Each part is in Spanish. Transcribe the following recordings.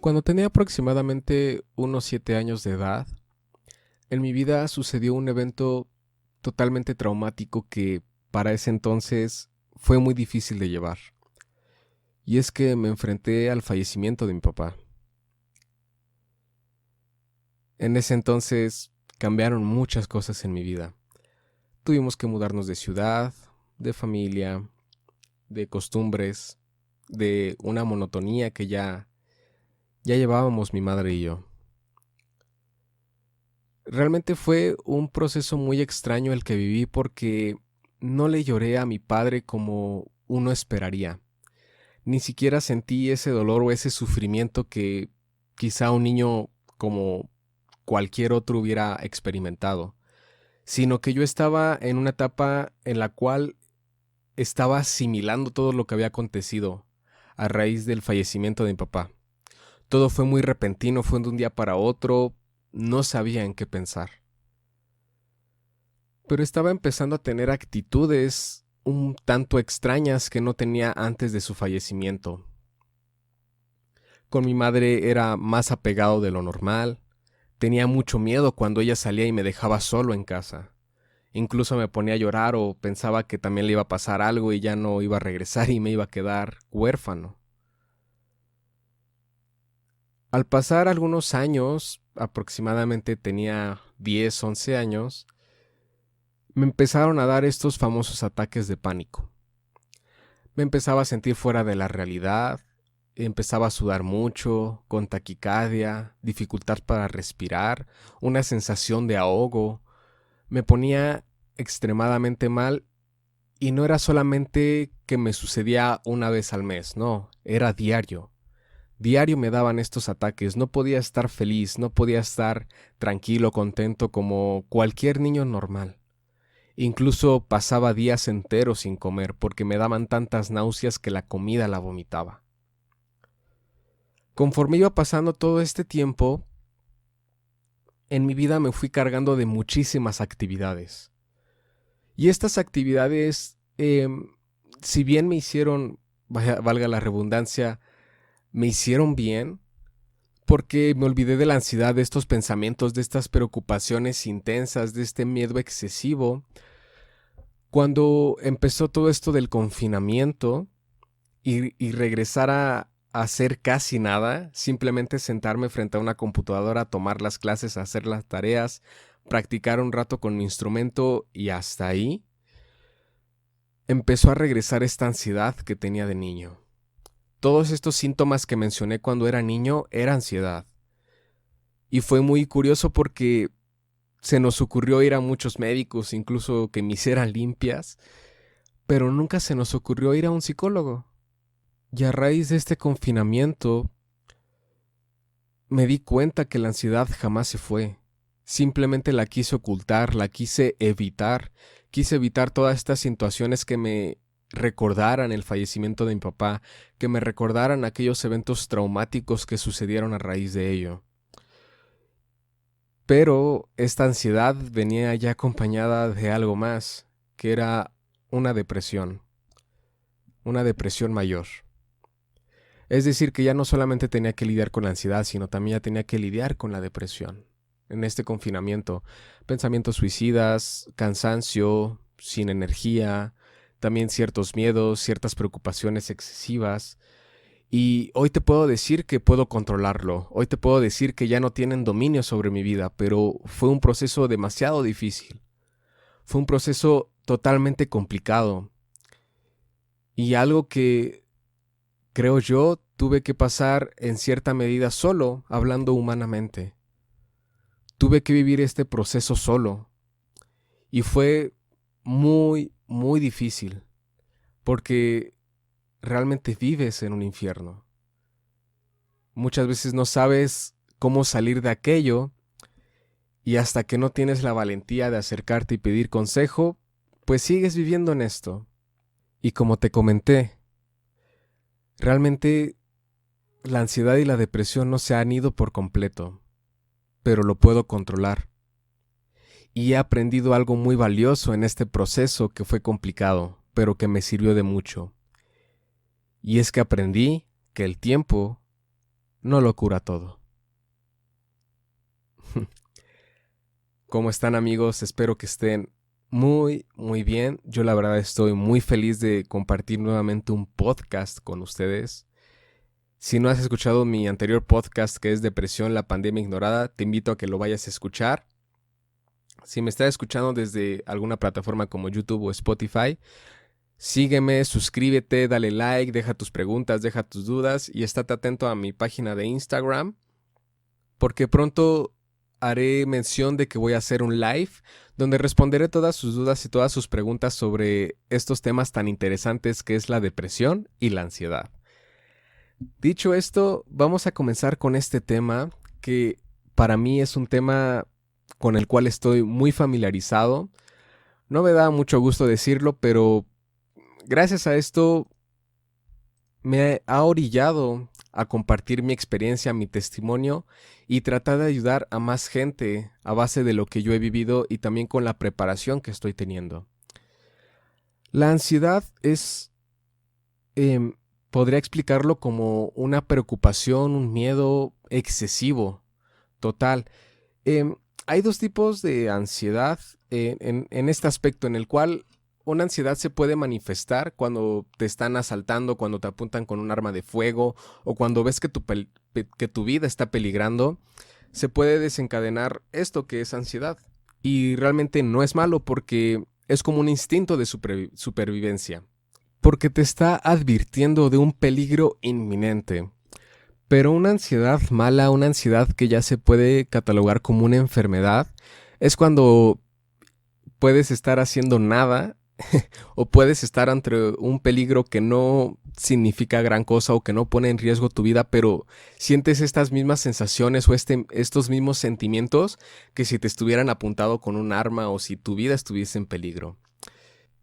Cuando tenía aproximadamente unos 7 años de edad, en mi vida sucedió un evento totalmente traumático que para ese entonces fue muy difícil de llevar. Y es que me enfrenté al fallecimiento de mi papá. En ese entonces cambiaron muchas cosas en mi vida. Tuvimos que mudarnos de ciudad, de familia, de costumbres, de una monotonía que ya llevábamos mi madre y yo. Realmente fue un proceso muy extraño el que viví porque no le lloré a mi padre como uno esperaría. Ni siquiera sentí ese dolor o ese sufrimiento que quizá un niño como cualquier otro hubiera experimentado, sino que yo estaba en una etapa en la cual estaba asimilando todo lo que había acontecido a raíz del fallecimiento de mi papá. Todo fue muy repentino, fue de un día para otro, no sabía en qué pensar. Pero estaba empezando a tener actitudes un tanto extrañas que no tenía antes de su fallecimiento. Con mi madre era más apegado de lo normal, tenía mucho miedo cuando ella salía y me dejaba solo en casa. Incluso me ponía a llorar o pensaba que también le iba a pasar algo y ya no iba a regresar y me iba a quedar huérfano. Al pasar algunos años, aproximadamente tenía 10, 11 años, me empezaron a dar estos famosos ataques de pánico. Me empezaba a sentir fuera de la realidad, empezaba a sudar mucho, con taquicardia, dificultad para respirar, una sensación de ahogo. Me ponía extremadamente mal y no era solamente que me sucedía una vez al mes, no, era diario. Diario me daban estos ataques, no podía estar feliz, no podía estar tranquilo, contento como cualquier niño normal. Incluso pasaba días enteros sin comer porque me daban tantas náuseas que la comida la vomitaba. Conforme iba pasando todo este tiempo, en mi vida me fui cargando de muchísimas actividades. Y estas actividades, si bien me hicieron, valga la redundancia, me hicieron bien, porque me olvidé de la ansiedad, de estos pensamientos, de estas preocupaciones intensas, de este miedo excesivo. Cuando empezó todo esto del confinamiento y regresar a hacer casi nada, simplemente sentarme frente a una computadora, tomar las clases, hacer las tareas, practicar un rato con mi instrumento y hasta ahí, empezó a regresar esta ansiedad que tenía de niño. Todos estos síntomas que mencioné cuando era niño era ansiedad. Y fue muy curioso porque se nos ocurrió ir a muchos médicos, incluso que me hicieran limpias, pero nunca se nos ocurrió ir a un psicólogo. Y a raíz de este confinamiento, me di cuenta que la ansiedad jamás se fue. Simplemente la quise ocultar, la quise evitar todas estas situaciones que me recordaran el fallecimiento de mi papá, que me recordaran aquellos eventos traumáticos que sucedieron a raíz de ello. Pero esta ansiedad venía ya acompañada de algo más, que era una depresión mayor. Es decir, que ya no solamente tenía que lidiar con la ansiedad, sino también ya tenía que lidiar con la depresión. En este confinamiento, pensamientos suicidas, cansancio, sin energía, también ciertos miedos, ciertas preocupaciones excesivas. Y hoy te puedo decir que puedo controlarlo, hoy te puedo decir que ya no tienen dominio sobre mi vida, pero fue un proceso demasiado difícil. Fue un proceso totalmente complicado y algo que, creo yo, tuve que pasar en cierta medida solo, hablando humanamente. Tuve que vivir este proceso solo y fue muy, muy difícil porque realmente vives en un infierno. Muchas veces no sabes cómo salir de aquello y hasta que no tienes la valentía de acercarte y pedir consejo, pues sigues viviendo en esto. Y como te comenté, realmente la ansiedad y la depresión no se han ido por completo, pero lo puedo controlar. Y he aprendido algo muy valioso en este proceso que fue complicado, pero que me sirvió de mucho. Y es que aprendí que el tiempo no lo cura todo. ¿Cómo están, amigos? Espero que estén muy bien. Yo la verdad estoy muy feliz de compartir nuevamente un podcast con ustedes. Si no has escuchado mi anterior podcast, que es Depresión, la pandemia ignorada, te invito a que lo vayas a escuchar. Si me estás escuchando desde alguna plataforma como YouTube o Spotify, sígueme, suscríbete, dale like, deja tus preguntas, deja tus dudas y estate atento a mi página de Instagram, porque pronto haré mención de que voy a hacer un live donde responderé todas sus dudas y todas sus preguntas sobre estos temas tan interesantes que es la depresión y la ansiedad. Dicho esto, vamos a comenzar con este tema que para mí es un tema con el cual estoy muy familiarizado. No me da mucho gusto decirlo, pero gracias a esto me ha orillado a compartir mi experiencia, mi testimonio y tratar de ayudar a más gente a base de lo que yo he vivido y también con la preparación que estoy teniendo. La ansiedad es, podría explicarlo como una preocupación, un miedo excesivo, total. Em, Hay dos tipos de ansiedad en este aspecto en el cual una ansiedad se puede manifestar cuando te están asaltando, cuando te apuntan con un arma de fuego o cuando ves que tu vida está peligrando. Se puede desencadenar esto que es ansiedad. Y realmente no es malo porque es como un instinto de supervivencia. Porque te está advirtiendo de un peligro inminente. Pero una ansiedad mala, una ansiedad que ya se puede catalogar como una enfermedad, es cuando puedes estar haciendo nada o puedes estar ante un peligro que no significa gran cosa o que no pone en riesgo tu vida, pero sientes estas mismas sensaciones o estos mismos sentimientos que si te estuvieran apuntado con un arma o si tu vida estuviese en peligro.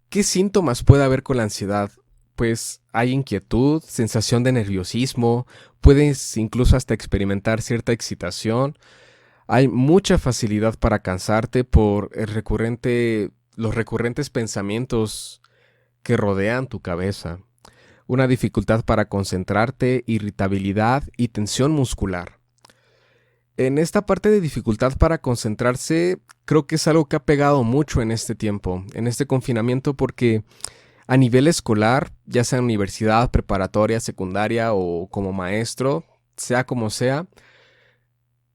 ¿Qué síntomas puede haber con la ansiedad? Pues hay inquietud, sensación de nerviosismo, puedes incluso hasta experimentar cierta excitación. Hay mucha facilidad para cansarte por los recurrentes pensamientos que rodean tu cabeza. Una dificultad para concentrarte, irritabilidad y tensión muscular. En esta parte de dificultad para concentrarse, creo que es algo que ha pegado mucho en este tiempo, en este confinamiento, porque a nivel escolar, ya sea en universidad, preparatoria, secundaria o como maestro, sea como sea,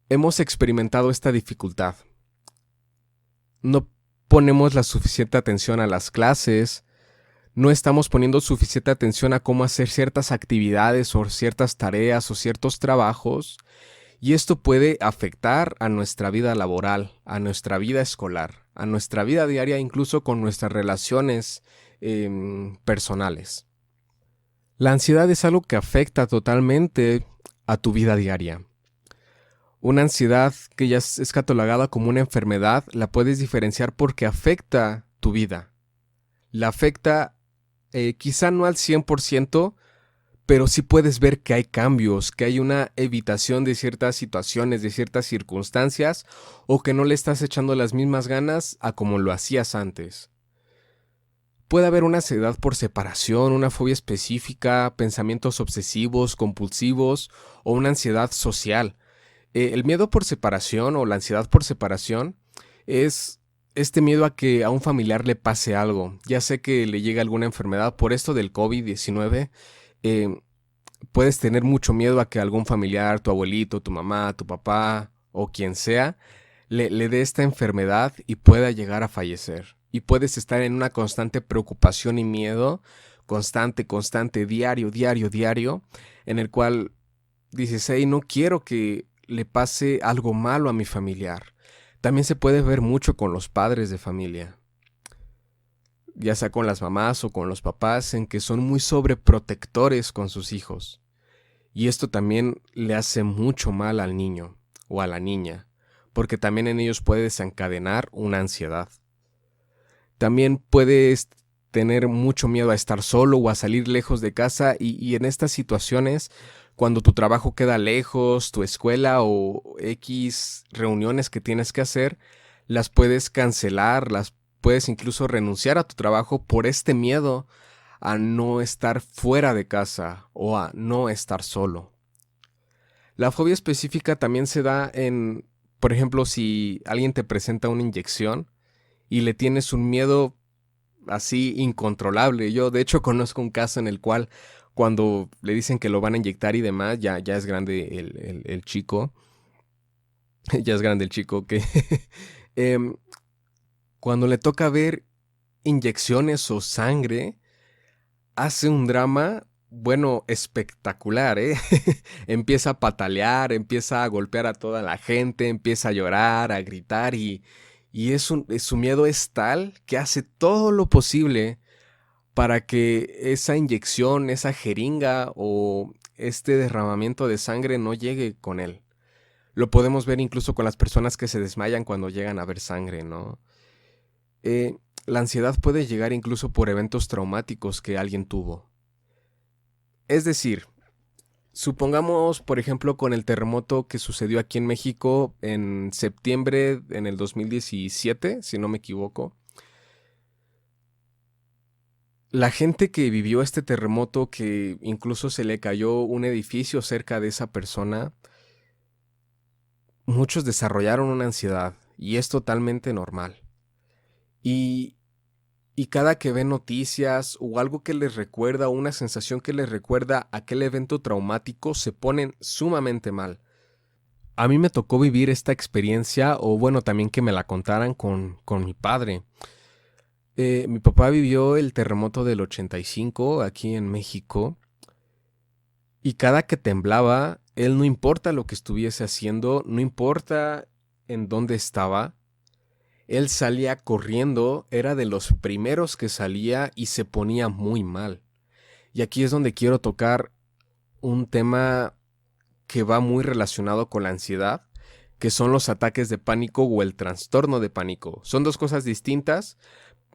hemos experimentado esta dificultad. No ponemos la suficiente atención a las clases, no estamos poniendo suficiente atención a cómo hacer ciertas actividades o ciertas tareas o ciertos trabajos, y esto puede afectar a nuestra vida laboral, a nuestra vida escolar, a nuestra vida diaria, incluso con nuestras relaciones personales. La ansiedad es algo que afecta totalmente a tu vida diaria. Una ansiedad que ya es catalogada como una enfermedad la puedes diferenciar porque afecta tu vida. La afecta quizá no al 100%, pero sí puedes ver que hay cambios, que hay una evitación de ciertas situaciones, de ciertas circunstancias, o que no le estás echando las mismas ganas a como lo hacías antes. Puede haber una ansiedad por separación, una fobia específica, pensamientos obsesivos, compulsivos o una ansiedad social. El miedo por separación o la ansiedad por separación es este miedo a que a un familiar le pase algo, ya sea que le llegue alguna enfermedad por esto del COVID-19. Puedes tener mucho miedo a que algún familiar, tu abuelito, tu mamá, tu papá o quien sea, le dé esta enfermedad y pueda llegar a fallecer. Y puedes estar en una constante preocupación y miedo, constante, diario, en el cual dices, hey, no quiero que le pase algo malo a mi familiar. También se puede ver mucho con los padres de familia, ya sea con las mamás o con los papás, en que son muy sobreprotectores con sus hijos. Y esto también le hace mucho mal al niño o a la niña, porque también en ellos puede desencadenar una ansiedad. También puedes tener mucho miedo a estar solo o a salir lejos de casa y en estas situaciones, cuando tu trabajo queda lejos, tu escuela o X reuniones que tienes que hacer, las puedes cancelar, las puedes incluso renunciar a tu trabajo por este miedo a no estar fuera de casa o a no estar solo. La fobia específica también se da en, por ejemplo, si alguien te presenta una inyección y le tienes un miedo así incontrolable. Yo de hecho conozco un caso en el cual cuando le dicen que lo van a inyectar y demás, ya es grande el chico, ya es grande el chico que em, cuando le toca ver inyecciones o sangre, hace un drama, bueno, espectacular, ¿eh? Empieza a patalear, empieza a golpear a toda la gente, empieza a llorar, a gritar y su miedo es tal que hace todo lo posible para que esa inyección, esa jeringa o este derramamiento de sangre no llegue con él. Lo podemos ver incluso con las personas que se desmayan cuando llegan a ver sangre, ¿no? Eh, la ansiedad puede llegar incluso por eventos traumáticos que alguien tuvo. Es decir, supongamos, por ejemplo, con el terremoto que sucedió aquí en México en septiembre en el 2017, si no me equivoco. La gente que vivió este terremoto, que incluso se le cayó un edificio cerca de esa persona, muchos desarrollaron una ansiedad y es totalmente normal. Y, y cada que ven noticias o algo que les recuerda, una sensación que les recuerda aquel evento traumático, se ponen sumamente mal. A mí me tocó vivir esta experiencia, o bueno, también que me la contaran con mi padre. Mi papá vivió el terremoto del 85 aquí en México y cada que temblaba, él no importa lo que estuviese haciendo, no importa en dónde estaba, él salía corriendo, era de los primeros que salía y se ponía muy mal. Y aquí es donde quiero tocar un tema que va muy relacionado con la ansiedad, que son los ataques de pánico o el trastorno de pánico. Son dos cosas distintas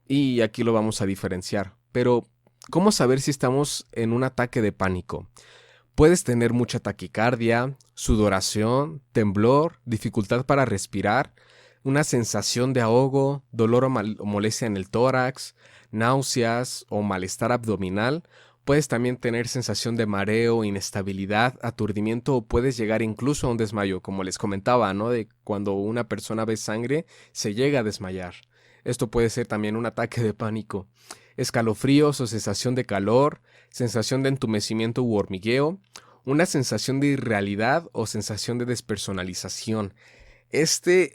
y aquí lo vamos a diferenciar. Pero, ¿cómo saber si estamos en un ataque de pánico? Puedes tener mucha taquicardia, sudoración, temblor, dificultad para respirar, una sensación de ahogo, dolor o molestia en el tórax, náuseas o malestar abdominal. Puedes también tener sensación de mareo, inestabilidad, aturdimiento o puedes llegar incluso a un desmayo, como les comentaba, ¿no? De cuando una persona ve sangre, se llega a desmayar. Esto puede ser también un ataque de pánico. Escalofríos o sensación de calor, sensación de entumecimiento u hormigueo, una sensación de irrealidad o sensación de despersonalización. Este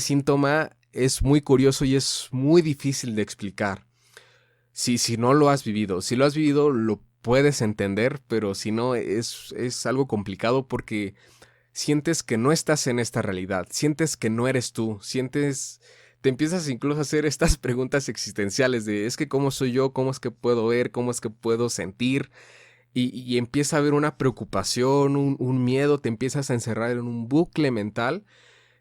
síntoma es muy curioso y es muy difícil de explicar. Si no lo has vivido, si lo has vivido lo puedes entender, pero si no es algo complicado porque sientes que no estás en esta realidad, sientes que no eres tú, te empiezas incluso a hacer estas preguntas existenciales de es que cómo soy yo, cómo es que puedo ver, cómo es que puedo sentir, y empieza a haber una preocupación, un miedo, te empiezas a encerrar en un bucle mental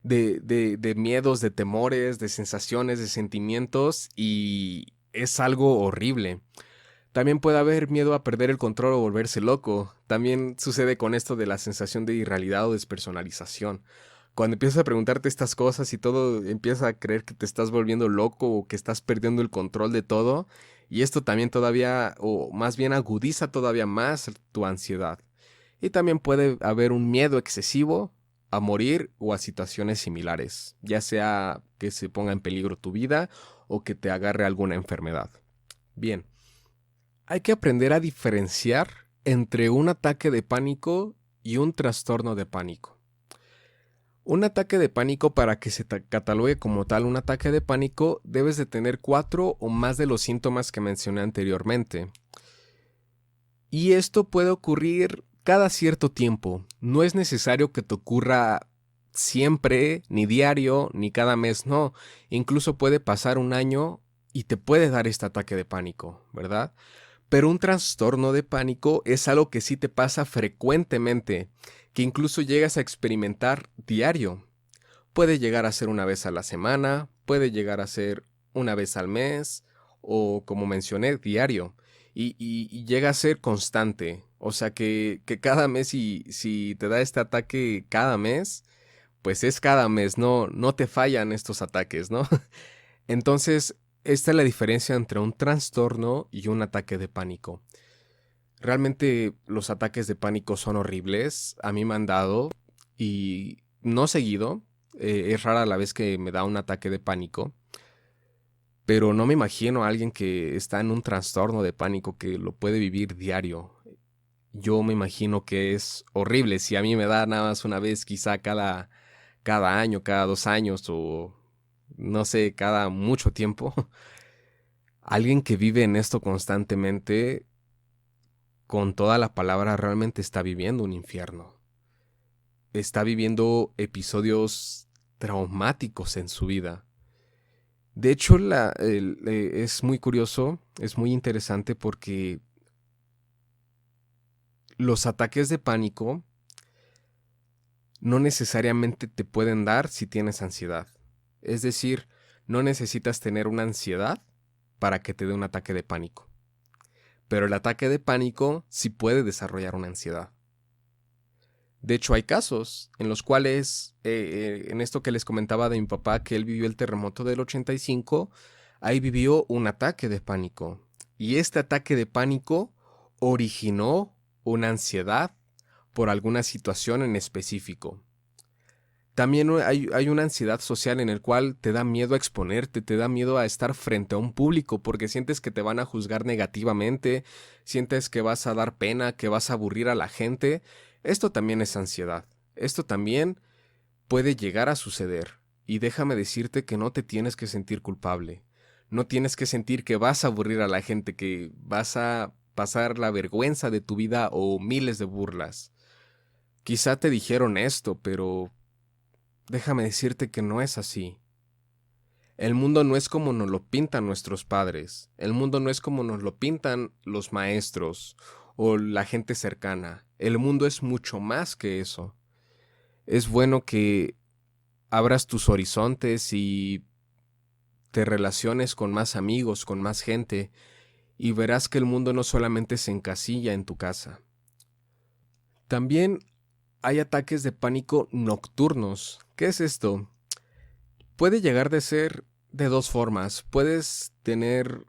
de miedos, de temores, de sensaciones, de sentimientos, y es algo horrible. También puede haber miedo a perder el control o volverse loco. También sucede con esto de la sensación de irrealidad o despersonalización. Cuando empiezas a preguntarte estas cosas y todo empieza a creer que te estás volviendo loco o que estás perdiendo el control de todo, y esto también todavía, o más bien agudiza todavía más tu ansiedad. Y también puede haber un miedo excesivo a morir o a situaciones similares, ya sea que se ponga en peligro tu vida o que te agarre alguna enfermedad. Bien. Hay que aprender a diferenciar entre un ataque de pánico y un trastorno de pánico. Un ataque de pánico, para que se catalogue como tal un ataque de pánico, debes de tener 4 o más de los síntomas que mencioné anteriormente. Y esto puede ocurrir cada cierto tiempo. No es necesario que te ocurra siempre, ni diario, ni cada mes, no. Incluso puede pasar un año y te puede dar este ataque de pánico, ¿verdad? Pero un trastorno de pánico es algo que sí te pasa frecuentemente, que incluso llegas a experimentar diario. Puede llegar a ser una vez a la semana, puede llegar a ser una vez al mes, o como mencioné, diario. Y llega a ser constante. O sea que cada mes, si te da este ataque cada mes, pues es cada mes, no te fallan estos ataques, ¿no? Entonces, esta es la diferencia entre un trastorno y un ataque de pánico. Realmente los ataques de pánico son horribles. A mí me han dado y no seguido. Es rara la vez que me da un ataque de pánico. Pero no me imagino a alguien que está en un trastorno de pánico que lo puede vivir diario. Yo me imagino que es horrible. Si a mí me da nada más una vez, quizá cada año, cada 2 años o no sé, cada mucho tiempo. Alguien que vive en esto constantemente, con toda la palabra, realmente está viviendo un infierno. Está viviendo episodios traumáticos en su vida. De hecho, es muy curioso, es muy interesante porque los ataques de pánico no necesariamente te pueden dar si tienes ansiedad. Es decir, no necesitas tener una ansiedad para que te dé un ataque de pánico. Pero el ataque de pánico sí puede desarrollar una ansiedad. De hecho, hay casos en los cuales, en esto que les comentaba de mi papá, que él vivió el terremoto del 85, ahí vivió un ataque de pánico. Y este ataque de pánico originó una ansiedad por alguna situación en específico. También hay una ansiedad social en el cual te da miedo a exponerte, te da miedo a estar frente a un público porque sientes que te van a juzgar negativamente, sientes que vas a dar pena, que vas a aburrir a la gente. Esto también es ansiedad. Esto también puede llegar a suceder. Y déjame decirte que no te tienes que sentir culpable. No tienes que sentir que vas a aburrir a la gente, que vas a pasar la vergüenza de tu vida o miles de burlas. Quizá te dijeron esto, pero déjame decirte que no es así. El mundo no es como nos lo pintan nuestros padres. El mundo no es como nos lo pintan los maestros o la gente cercana. El mundo es mucho más que eso. Es bueno que abras tus horizontes y te relaciones con más amigos, con más gente, y verás que el mundo no solamente se encasilla en tu casa. También hay ataques de pánico nocturnos. ¿Qué es esto? Puede llegar de ser de dos formas. Puedes tener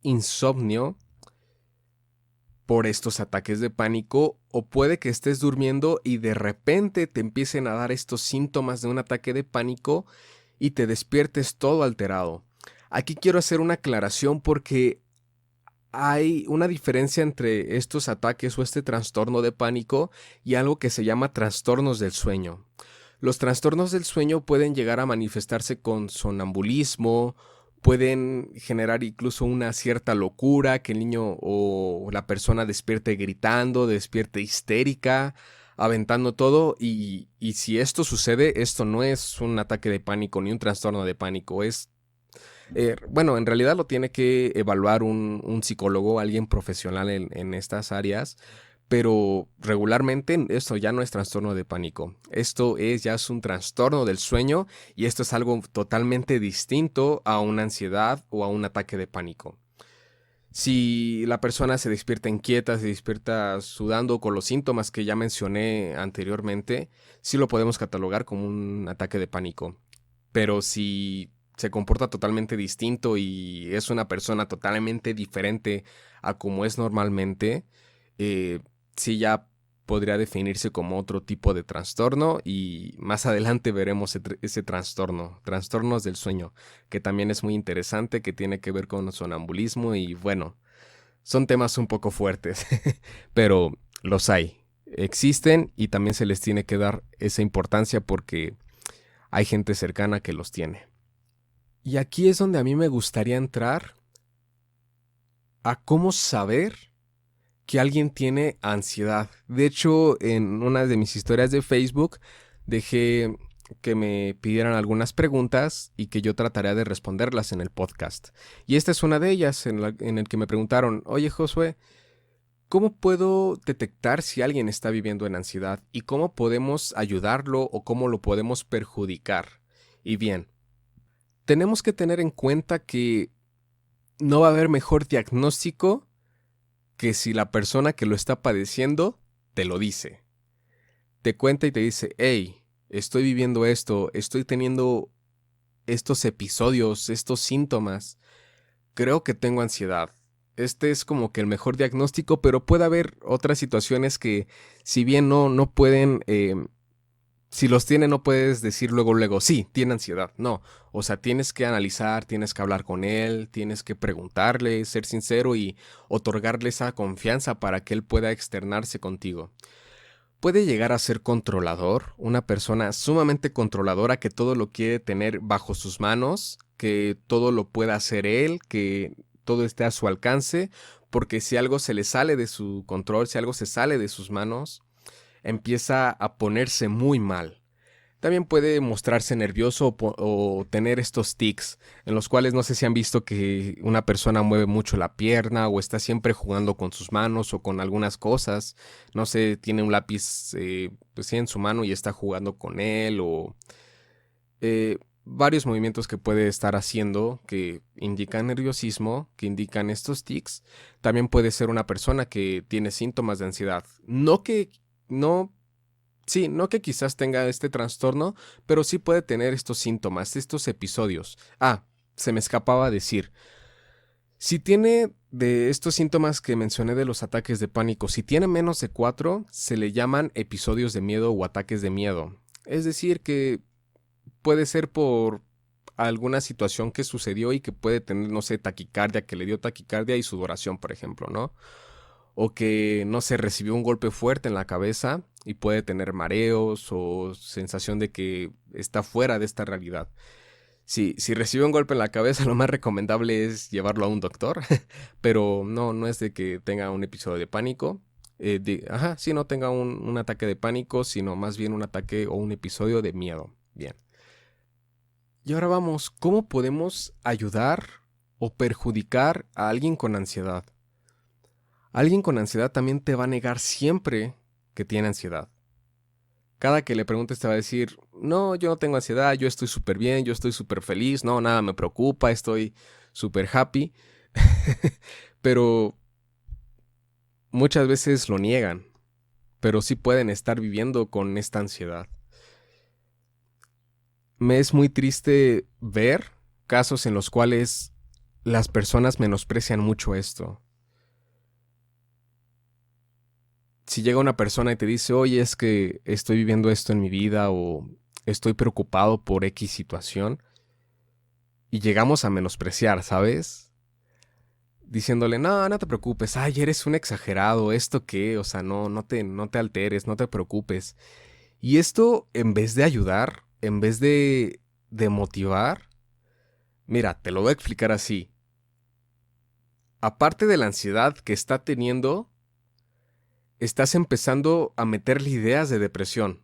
insomnio por estos ataques de pánico o puede que estés durmiendo y de repente te empiecen a dar estos síntomas de un ataque de pánico y te despiertes todo alterado. Aquí quiero hacer una aclaración porque hay una diferencia entre estos ataques o este trastorno de pánico y algo que se llama trastornos del sueño. Los trastornos del sueño pueden llegar a manifestarse con sonambulismo, pueden generar incluso una cierta locura, que el niño o la persona despierte gritando, despierte histérica, aventando todo, y si esto sucede, esto no es un ataque de pánico ni un trastorno de pánico, bueno, en realidad lo tiene que evaluar un psicólogo, alguien profesional en estas áreas, pero regularmente esto ya no es trastorno de pánico. Ya es un trastorno del sueño y esto es algo totalmente distinto a una ansiedad o a un ataque de pánico. Si la persona se despierta inquieta, se despierta sudando con los síntomas que ya mencioné anteriormente, sí lo podemos catalogar como un ataque de pánico. Pero si se comporta totalmente distinto y es una persona totalmente diferente a como es normalmente, sí ya podría definirse como otro tipo de trastorno y más adelante veremos ese trastornos del sueño, que también es muy interesante, que tiene que ver con sonambulismo y bueno, son temas un poco fuertes, pero los hay, existen y también se les tiene que dar esa importancia porque hay gente cercana que los tiene. Y aquí es donde a mí me gustaría entrar a cómo saber que alguien tiene ansiedad. De hecho, en una de mis historias de Facebook dejé que me pidieran algunas preguntas y que yo trataría de responderlas en el podcast. Y esta es una de ellas en el que me preguntaron, oye Josué, ¿cómo puedo detectar si alguien está viviendo en ansiedad y cómo podemos ayudarlo o cómo lo podemos perjudicar? Y bien, tenemos que tener en cuenta que no va a haber mejor diagnóstico que si la persona que lo está padeciendo te lo dice. Te cuenta y te dice, hey, estoy viviendo esto, estoy teniendo estos episodios, estos síntomas, creo que tengo ansiedad. Este es como que el mejor diagnóstico, pero puede haber otras situaciones que, si bien no pueden, si los tiene, no puedes decir luego, sí, tiene ansiedad. No, o sea, tienes que analizar, tienes que hablar con él, tienes que preguntarle, ser sincero y otorgarle esa confianza para que él pueda externarse contigo. Puede llegar a ser controlador, una persona sumamente controladora que todo lo quiere tener bajo sus manos, que todo lo pueda hacer él, que todo esté a su alcance, porque si algo se le sale de su control, si algo se sale de sus manos, empieza a ponerse muy mal. También puede mostrarse nervioso o tener estos tics, en los cuales no sé si han visto que una persona mueve mucho la pierna o está siempre jugando con sus manos o con algunas cosas. No sé, tiene un lápiz pues sí, en su mano y está jugando con él o varios movimientos que puede estar haciendo que indican nerviosismo, que indican estos tics. También puede ser una persona que tiene síntomas de ansiedad. No que quizás tenga este trastorno, pero sí puede tener estos síntomas, estos episodios. Se me escapaba decir. Si tiene de estos síntomas que mencioné de los ataques de pánico, si tiene menos de 4, se le llaman episodios de miedo o ataques de miedo. Es decir, que puede ser por alguna situación que sucedió y que puede tener, no sé, taquicardia, que le dio taquicardia y sudoración, por ejemplo, ¿no? O que, no sé, recibió un golpe fuerte en la cabeza y puede tener mareos o sensación de que está fuera de esta realidad. Si recibe un golpe en la cabeza, lo más recomendable es llevarlo a un doctor, pero no es de que tenga un episodio de pánico. No tenga un ataque de pánico, sino más bien un ataque o un episodio de miedo. Bien. Y ahora vamos, ¿cómo podemos ayudar o perjudicar a alguien con ansiedad? Alguien con ansiedad también te va a negar siempre que tiene ansiedad. Cada que le preguntes te va a decir, no, yo no tengo ansiedad, yo estoy súper bien, yo estoy súper feliz, no, nada me preocupa, estoy súper happy. Pero muchas veces lo niegan, pero sí pueden estar viviendo con esta ansiedad. Me es muy triste ver casos en los cuales las personas menosprecian mucho esto. Si llega una persona y te dice, oye, es que estoy viviendo esto en mi vida o estoy preocupado por X situación, y llegamos a menospreciar, ¿sabes? Diciéndole, no te preocupes, ay, eres un exagerado, ¿esto qué? O sea, no te alteres, no te preocupes. Y esto, en vez de ayudar, en vez de motivar, mira, te lo voy a explicar así. Aparte de la ansiedad que está teniendo, estás empezando a meterle ideas de depresión.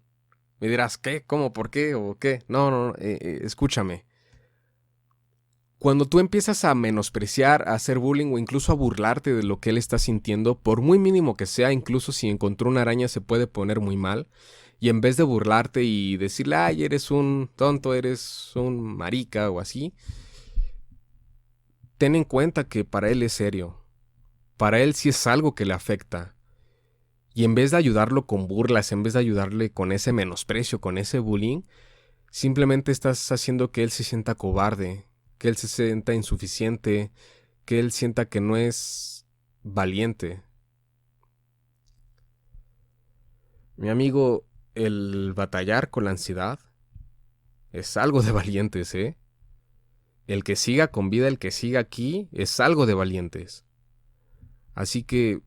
Me dirás, ¿qué? ¿Cómo? ¿Por qué? ¿O qué? No, escúchame. Cuando tú empiezas a menospreciar, a hacer bullying o incluso a burlarte de lo que él está sintiendo, por muy mínimo que sea, incluso si encontró una araña se puede poner muy mal, y en vez de burlarte y decirle, ay, eres un tonto, eres un marica o así, ten en cuenta que para él es serio. Para él sí es algo que le afecta. Y en vez de ayudarlo con burlas, en vez de ayudarle con ese menosprecio, con ese bullying, simplemente estás haciendo que él se sienta cobarde, que él se sienta insuficiente, que él sienta que no es valiente. Mi amigo, el batallar con la ansiedad es algo de valientes, ¿eh? El que siga con vida, el que siga aquí, es algo de valientes. Así que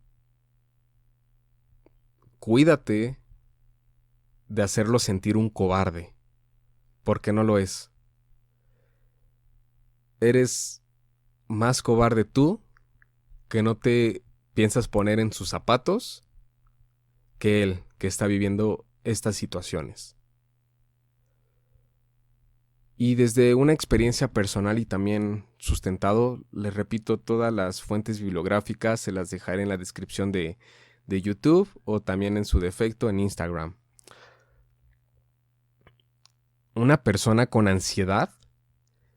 cuídate de hacerlo sentir un cobarde, porque no lo es. Eres más cobarde tú, que no te piensas poner en sus zapatos, que él, que está viviendo estas situaciones. Y desde una experiencia personal y también sustentado, les repito, todas las fuentes bibliográficas se las dejaré en la descripción de YouTube o también en su defecto en Instagram. Una persona con ansiedad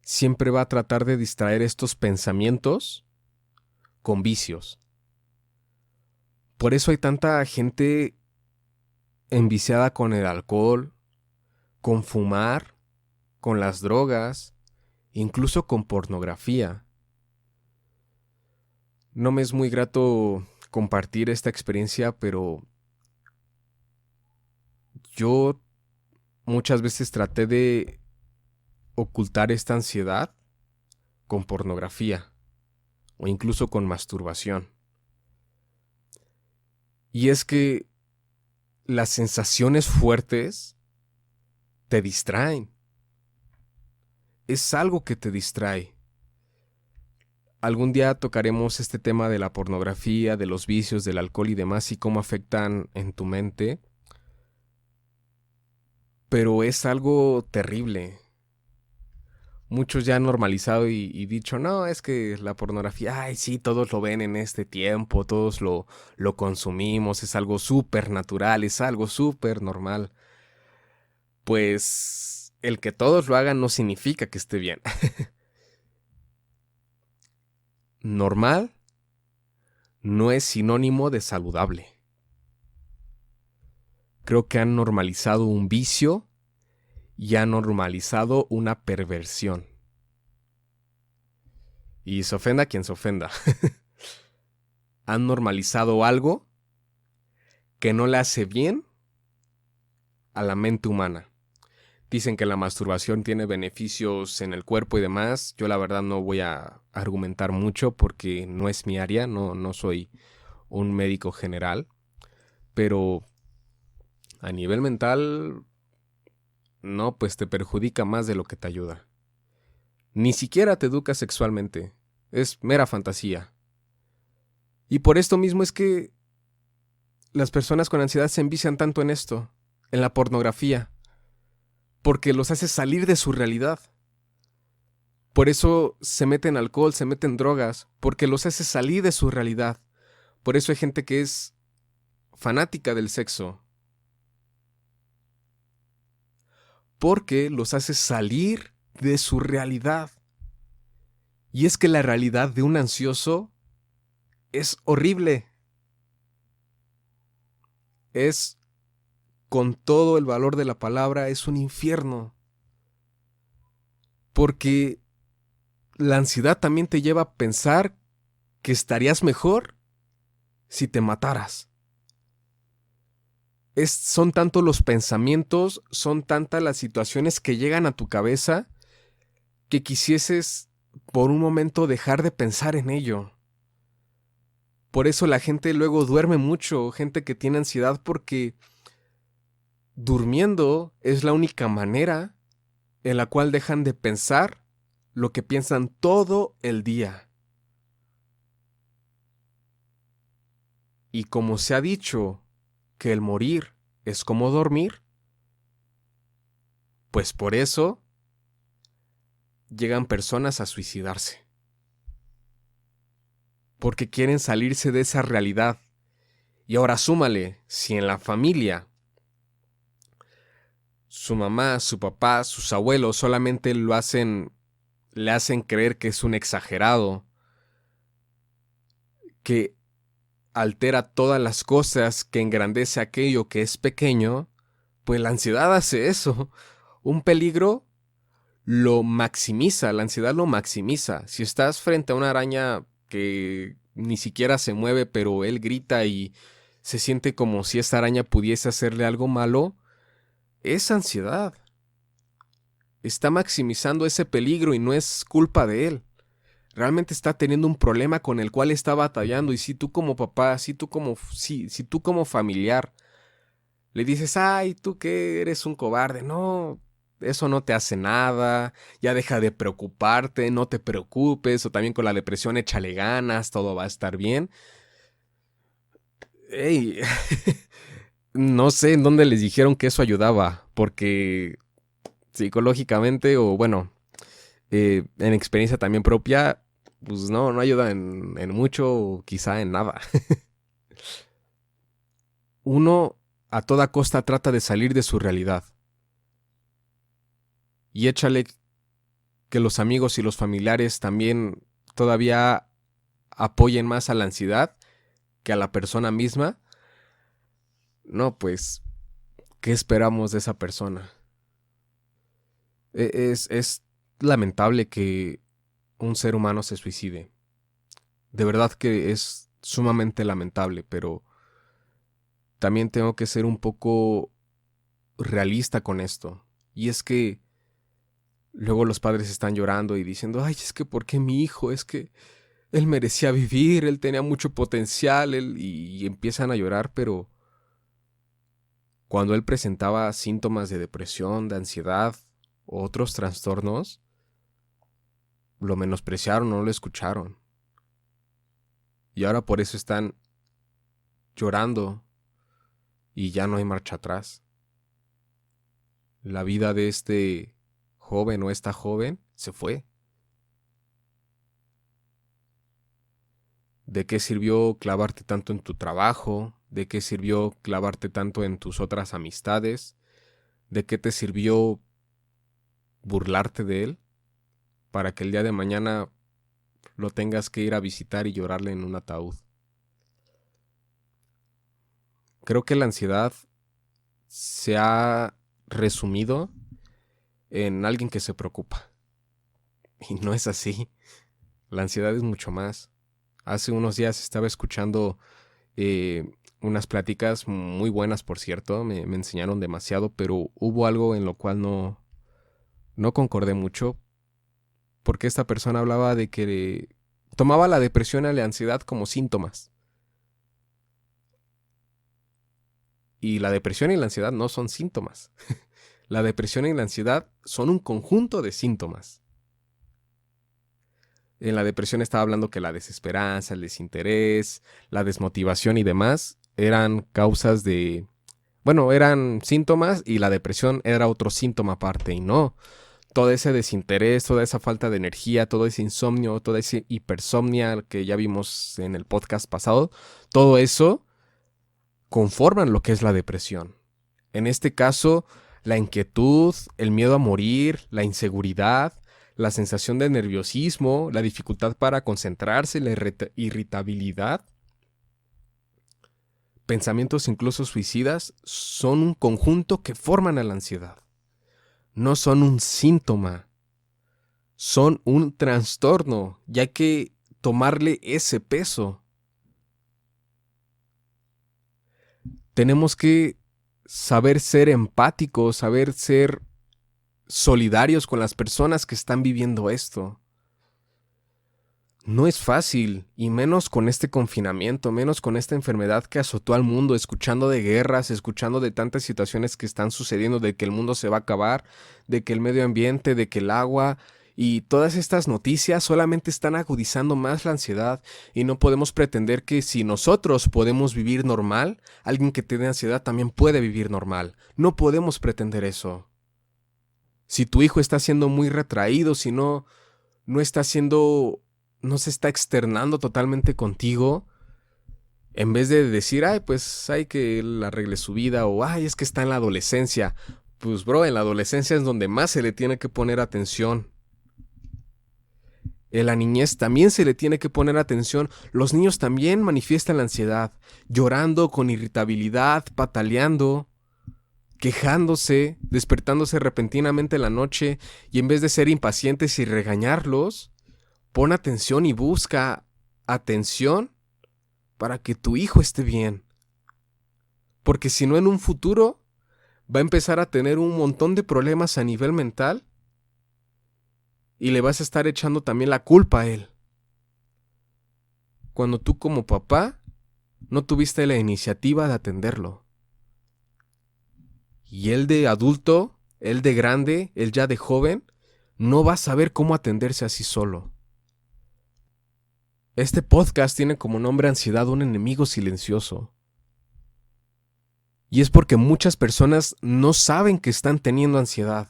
siempre va a tratar de distraer estos pensamientos con vicios. Por eso hay tanta gente enviciada con el alcohol, con fumar, con las drogas, incluso con pornografía. No me es muy grato compartir esta experiencia, pero yo muchas veces traté de ocultar esta ansiedad con pornografía o incluso con masturbación. Y es que las sensaciones fuertes te distraen. Es algo que te distrae. Algún día tocaremos este tema de la pornografía, de los vicios, del alcohol y demás y cómo afectan en tu mente. Pero es algo terrible. Muchos ya han normalizado y dicho, no, es que la pornografía, ay, sí, todos lo ven en este tiempo, todos lo consumimos, es algo súper natural, es algo súper normal. Pues el que todos lo hagan no significa que esté bien. Normal no es sinónimo de saludable. Creo que han normalizado un vicio y han normalizado una perversión. Y se ofenda quien se ofenda. Han normalizado algo que no le hace bien a la mente humana. Dicen que la masturbación tiene beneficios en el cuerpo y demás. Yo la verdad no voy a argumentar mucho porque no es mi área, no soy un médico general. Pero a nivel mental, no, pues te perjudica más de lo que te ayuda. Ni siquiera te educa sexualmente. Es mera fantasía. Y por esto mismo es que las personas con ansiedad se envician tanto en esto, en la pornografía, porque los hace salir de su realidad. Por eso se meten alcohol, se meten drogas, porque los hace salir de su realidad. Por eso hay gente que es fanática del sexo, porque los hace salir de su realidad. Y es que la realidad de un ansioso es horrible. Es, con todo el valor de la palabra, es un infierno. Porque la ansiedad también te lleva a pensar que estarías mejor si te mataras. Son tantos los pensamientos, son tantas las situaciones que llegan a tu cabeza que quisieses por un momento dejar de pensar en ello. Por eso la gente luego duerme mucho, gente que tiene ansiedad, porque durmiendo es la única manera en la cual dejan de pensar lo que piensan todo el día. Y como se ha dicho que el morir es como dormir, pues por eso llegan personas a suicidarse. Porque quieren salirse de esa realidad. Y ahora súmale, si en la familia su mamá, su papá, sus abuelos solamente le hacen creer que es un exagerado, que altera todas las cosas, que engrandece aquello que es pequeño, pues la ansiedad hace eso. Un peligro lo maximiza, la ansiedad lo maximiza. Si estás frente a una araña que ni siquiera se mueve, pero él grita y se siente como si esta araña pudiese hacerle algo malo, es ansiedad. Está maximizando ese peligro y no es culpa de él. Realmente está teniendo un problema con el cual está batallando, y si tú como papá, si tú como familiar le dices, ay, tú que eres un cobarde, no, eso no te hace nada, ya deja de preocuparte, no te preocupes, o también con la depresión échale ganas, todo va a estar bien. Ey, no sé en dónde les dijeron que eso ayudaba, porque psicológicamente, o bueno, en experiencia también propia, pues no ayuda en mucho o quizá en nada. Uno a toda costa trata de salir de su realidad. Y échale que los amigos y los familiares también todavía apoyen más a la ansiedad que a la persona misma. No, pues, ¿qué esperamos de esa persona? Es lamentable que un ser humano se suicide. De verdad que es sumamente lamentable, pero también tengo que ser un poco realista con esto. Y es que luego los padres están llorando y diciendo, ay, es que ¿por qué mi hijo? Es que él merecía vivir, él tenía mucho potencial, y empiezan a llorar, pero cuando él presentaba síntomas de depresión, de ansiedad o otros trastornos, lo menospreciaron, no lo escucharon. Y ahora por eso están llorando y ya no hay marcha atrás. La vida de este joven o esta joven se fue. ¿De qué sirvió clavarte tanto en tu trabajo? ¿De qué sirvió clavarte tanto en tus otras amistades? ¿De qué te sirvió burlarte de él para que el día de mañana lo tengas que ir a visitar y llorarle en un ataúd? Creo que la ansiedad se ha resumido en alguien que se preocupa. Y no es así. La ansiedad es mucho más. Hace unos días estaba escuchando unas pláticas muy buenas, por cierto. Me enseñaron demasiado, pero hubo algo en lo cual no concordé mucho. Porque esta persona hablaba de que tomaba la depresión y la ansiedad como síntomas. Y la depresión y la ansiedad no son síntomas. La depresión y la ansiedad son un conjunto de síntomas. En la depresión estaba hablando que la desesperanza, el desinterés, la desmotivación y demás eran causas de... Bueno, eran síntomas y la depresión era otro síntoma aparte. Y no, todo ese desinterés, toda esa falta de energía, todo ese insomnio, toda esa hipersomnia que ya vimos en el podcast pasado, todo eso conforman lo que es la depresión. En este caso, la inquietud, el miedo a morir, la inseguridad, la sensación de nerviosismo, la dificultad para concentrarse, la irritabilidad, pensamientos incluso suicidas, son un conjunto que forman a la ansiedad. No son un síntoma, son un trastorno, y hay que tomarle ese peso. Tenemos que saber ser empáticos, saber ser solidarios con las personas que están viviendo esto. No es fácil, y menos con este confinamiento, menos con esta enfermedad que azotó al mundo, escuchando de guerras, escuchando de tantas situaciones que están sucediendo, de que el mundo se va a acabar, de que el medio ambiente, de que el agua, y todas estas noticias solamente están agudizando más la ansiedad, y no podemos pretender que si nosotros podemos vivir normal, alguien que tiene ansiedad también puede vivir normal. No podemos pretender eso. Si tu hijo está siendo muy retraído, si no está siendo, no se está externando totalmente contigo, en vez de decir, ay, pues hay que él arregle su vida, o ay, es que está en la adolescencia. Pues bro, en la adolescencia es donde más se le tiene que poner atención. En la niñez también se le tiene que poner atención. Los niños también manifiestan la ansiedad, llorando, con irritabilidad, pataleando, quejándose, despertándose repentinamente en la noche, y en vez de ser impacientes y regañarlos, pon atención y busca atención para que tu hijo esté bien. Porque si no, en un futuro va a empezar a tener un montón de problemas a nivel mental y le vas a estar echando también la culpa a él. Cuando tú como papá no tuviste la iniciativa de atenderlo. Y él de adulto, él de grande, él ya de joven, no va a saber cómo atenderse así solo. Este podcast tiene como nombre Ansiedad, un enemigo silencioso. Y es porque muchas personas no saben que están teniendo ansiedad.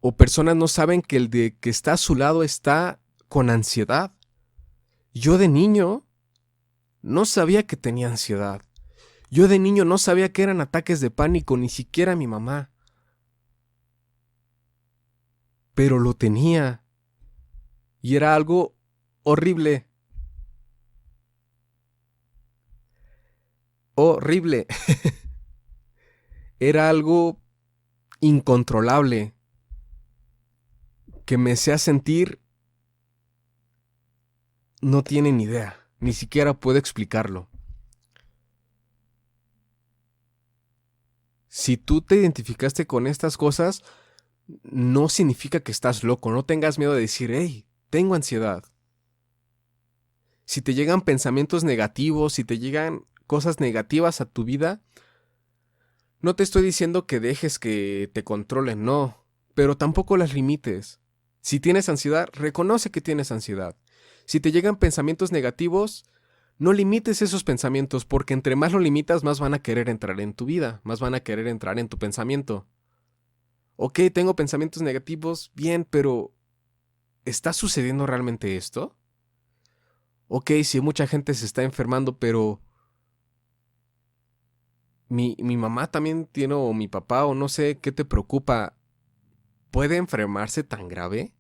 O personas no saben que el de que está a su lado está con ansiedad. Yo de niño no sabía que tenía ansiedad. Yo de niño no sabía que eran ataques de pánico, ni siquiera mi mamá. Pero lo tenía. Y era algo horrible. Horrible. Era algo incontrolable que me hacía sentir no tiene ni idea, ni siquiera puede explicarlo. Si tú te identificaste con estas cosas, no significa que estás loco, no tengas miedo de decir, hey, tengo ansiedad. Si te llegan pensamientos negativos, si te llegan cosas negativas a tu vida, no te estoy diciendo que dejes que te controlen, no, pero tampoco las limites. Si tienes ansiedad, reconoce que tienes ansiedad. Si te llegan pensamientos negativos, no limites esos pensamientos, porque entre más lo limitas, más van a querer entrar en tu vida, más van a querer entrar en tu pensamiento. Ok, tengo pensamientos negativos, bien, pero ¿está sucediendo realmente esto? Ok, sí, mucha gente se está enfermando, pero mi mamá también tiene, o mi papá, o no sé, ¿qué te preocupa? ¿Puede enfermarse tan grave?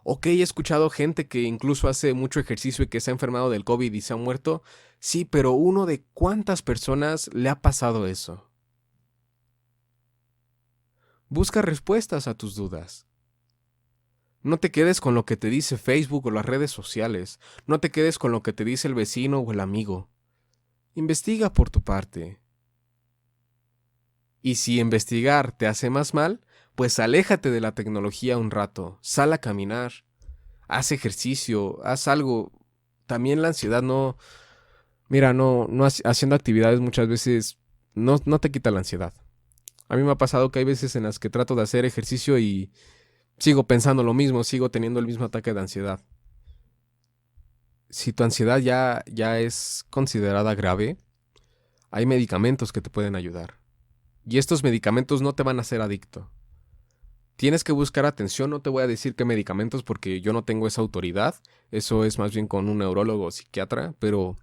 Ok, he escuchado gente que incluso hace mucho ejercicio y que se ha enfermado del COVID y se ha muerto. Sí, pero uno de cuántas personas le ha pasado eso. Busca respuestas a tus dudas. No te quedes con lo que te dice Facebook o las redes sociales. No te quedes con lo que te dice el vecino o el amigo. Investiga por tu parte. Y si investigar te hace más mal, pues aléjate de la tecnología un rato. Sal a caminar. Haz ejercicio. Haz algo. También la ansiedad no... Mira, no haciendo actividades muchas veces no te quita la ansiedad. A mí me ha pasado que hay veces en las que trato de hacer ejercicio y sigo pensando lo mismo, sigo teniendo el mismo ataque de ansiedad. Si tu ansiedad ya es considerada grave, hay medicamentos que te pueden ayudar. Y estos medicamentos no te van a hacer adicto. Tienes que buscar atención, no te voy a decir qué medicamentos porque yo no tengo esa autoridad. Eso es más bien con un neurólogo o psiquiatra, pero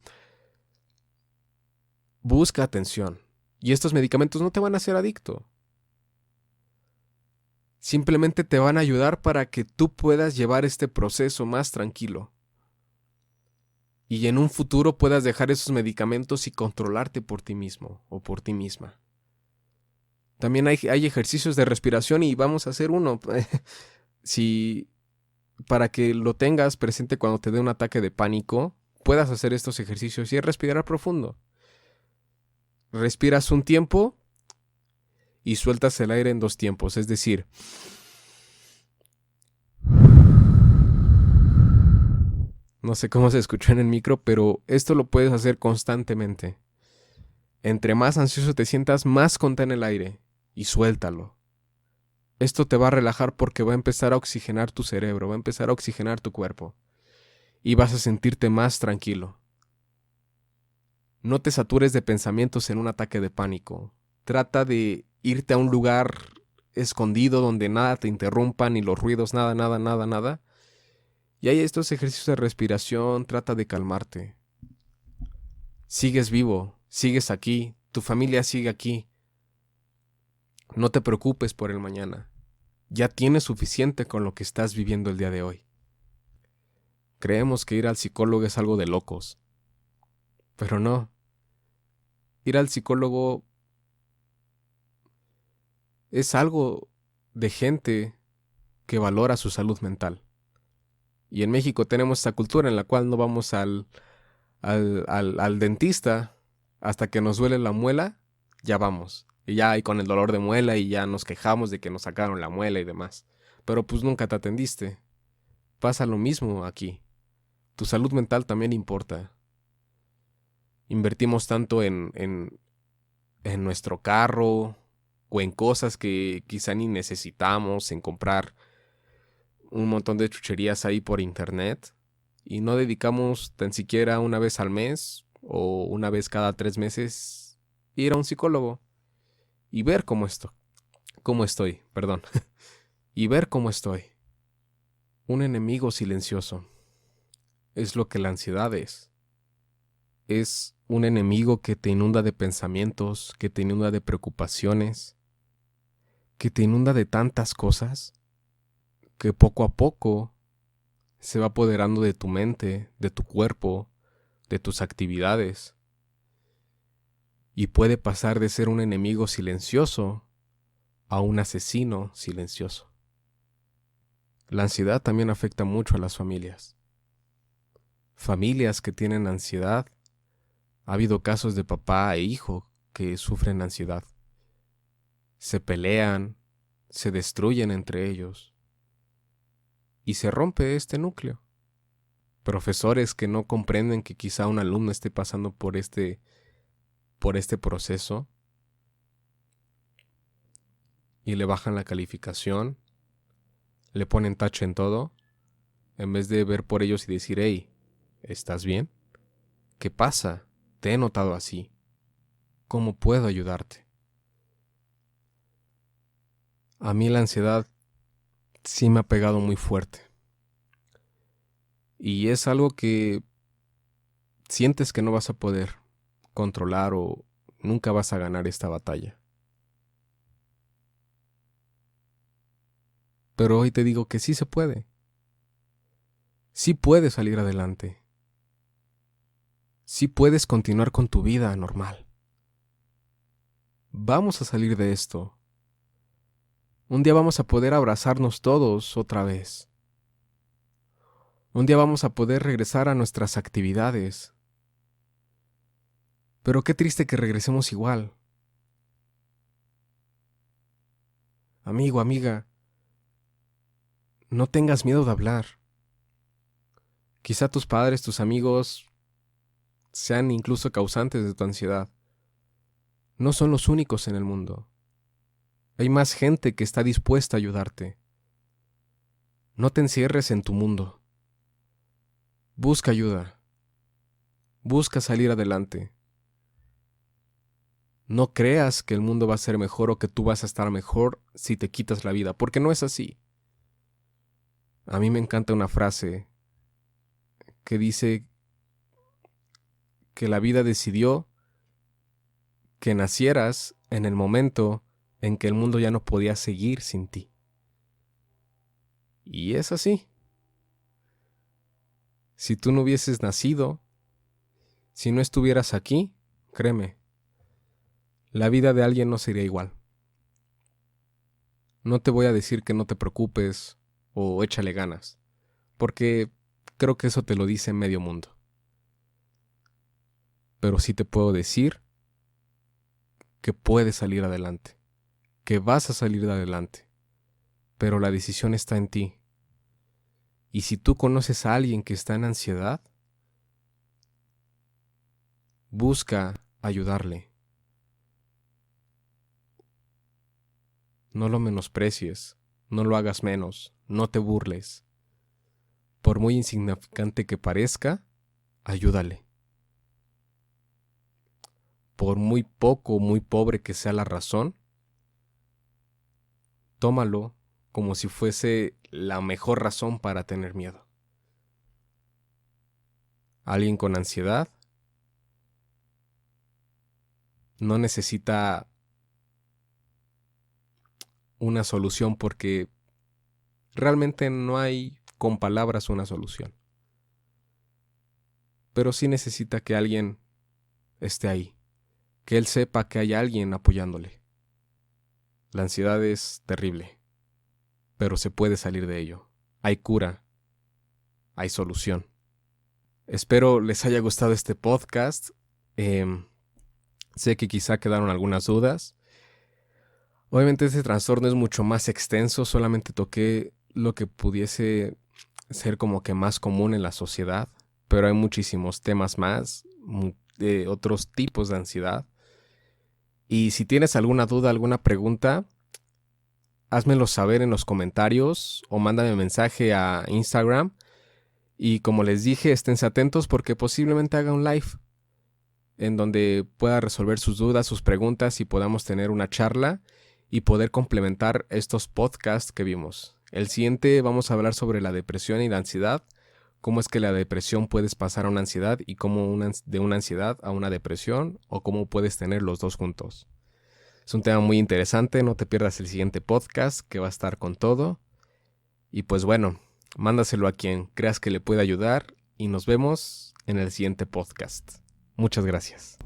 busca atención. Y estos medicamentos no te van a hacer adicto. Simplemente te van a ayudar para que tú puedas llevar este proceso más tranquilo. Y en un futuro puedas dejar esos medicamentos y controlarte por ti mismo o por ti misma. También hay ejercicios de respiración y vamos a hacer uno. Si para que lo tengas presente cuando te dé un ataque de pánico, puedas hacer estos ejercicios y es respirar profundo. Respiras un tiempo y sueltas el aire en 2 tiempos, es decir, no sé cómo se escuchó en el micro, pero esto lo puedes hacer constantemente. Entre más ansioso te sientas, más contén el aire y suéltalo. Esto te va a relajar porque va a empezar a oxigenar tu cerebro, va a empezar a oxigenar tu cuerpo y vas a sentirte más tranquilo. No te satures de pensamientos en un ataque de pánico. Trata de irte a un lugar escondido donde nada te interrumpa, ni los ruidos, nada. Y hay estos ejercicios de respiración, trata de calmarte. Sigues vivo, sigues aquí, tu familia sigue aquí. No te preocupes por el mañana. Ya tienes suficiente con lo que estás viviendo el día de hoy. Creemos que ir al psicólogo es algo de locos. Pero no. Ir al psicólogo es algo de gente que valora su salud mental. Y en México tenemos esta cultura en la cual no vamos al dentista hasta que nos duele la muela, ya vamos. Y ya hay con el dolor de muela y ya nos quejamos de que nos sacaron la muela y demás. Pero pues nunca te atendiste. Pasa lo mismo aquí. Tu salud mental también importa. Invertimos tanto en nuestro carro o en cosas que quizá ni necesitamos, en comprar un montón de chucherías ahí por internet y no dedicamos tan siquiera una vez al mes o una vez cada 3 meses ir a un psicólogo y ver cómo estoy, perdón, y ver cómo estoy. Un enemigo silencioso es lo que la ansiedad es. Es un enemigo que te inunda de pensamientos, que te inunda de preocupaciones, que te inunda de tantas cosas que poco a poco se va apoderando de tu mente, de tu cuerpo, de tus actividades. Y puede pasar de ser un enemigo silencioso a un asesino silencioso. La ansiedad también afecta mucho a las familias. familias que tienen ansiedad. Ha habido casos de papá e hijo que sufren ansiedad. Se pelean, se destruyen entre ellos y se rompe este núcleo. Profesores que no comprenden que quizá un alumno esté pasando por este proceso y le bajan la calificación, le ponen tache en todo, en vez de ver por ellos y decir: hey, ¿estás bien? ¿Qué pasa? Te he notado así. ¿Cómo puedo ayudarte? A mí la ansiedad sí me ha pegado muy fuerte. Y es algo que sientes que no vas a poder controlar o nunca vas a ganar esta batalla. Pero hoy te digo que sí se puede. Sí puedes salir adelante. Sí puedes continuar con tu vida normal. Vamos a salir de esto. Un día vamos a poder abrazarnos todos otra vez. Un día vamos a poder regresar a nuestras actividades. Pero qué triste que regresemos igual. Amigo, amiga, no tengas miedo de hablar. Quizá tus padres, tus amigos sean incluso causantes de tu ansiedad. No son los únicos en el mundo. Hay más gente que está dispuesta a ayudarte. No te encierres en tu mundo. Busca ayuda. Busca salir adelante. No creas que el mundo va a ser mejor o que tú vas a estar mejor si te quitas la vida, porque no es así. A mí me encanta una frase que dice que la vida decidió que nacieras en el momento en que el mundo ya no podía seguir sin ti. Y es así. Si tú no hubieses nacido, si no estuvieras aquí, créeme, la vida de alguien no sería igual. No te voy a decir que no te preocupes o échale ganas, porque creo que eso te lo dice medio mundo. Pero sí te puedo decir que puedes salir adelante, que vas a salir adelante, pero la decisión está en ti. Y si tú conoces a alguien que está en ansiedad, busca ayudarle. No lo menosprecies, no lo hagas menos, no te burles. Por muy insignificante que parezca, ayúdale. Por muy poco o muy pobre que sea la razón, tómalo como si fuese la mejor razón para tener miedo. Alguien con ansiedad no necesita una solución porque realmente no hay con palabras una solución. Pero sí necesita que alguien esté ahí, que él sepa que hay alguien apoyándole. La ansiedad es terrible, pero se puede salir de ello. Hay cura, hay solución. Espero les haya gustado este podcast. Sé que quizá quedaron algunas dudas. Obviamente este trastorno es mucho más extenso, solamente toqué lo que pudiese ser como que más común en la sociedad, pero hay muchísimos temas más, otros tipos de ansiedad. Y si tienes alguna duda, alguna pregunta, házmelo saber en los comentarios o mándame mensaje a Instagram. Y como les dije, esténse atentos porque posiblemente haga un live en donde pueda resolver sus dudas, sus preguntas y podamos tener una charla y poder complementar estos podcasts que vimos. El siguiente vamos a hablar sobre la depresión y la ansiedad, cómo es que la depresión puedes pasar a una ansiedad y cómo de una ansiedad a una depresión o cómo puedes tener los dos juntos. Es un tema muy interesante, no te pierdas el siguiente podcast que va a estar con todo. Y pues bueno, mándaselo a quien creas que le pueda ayudar y nos vemos en el siguiente podcast. Muchas gracias.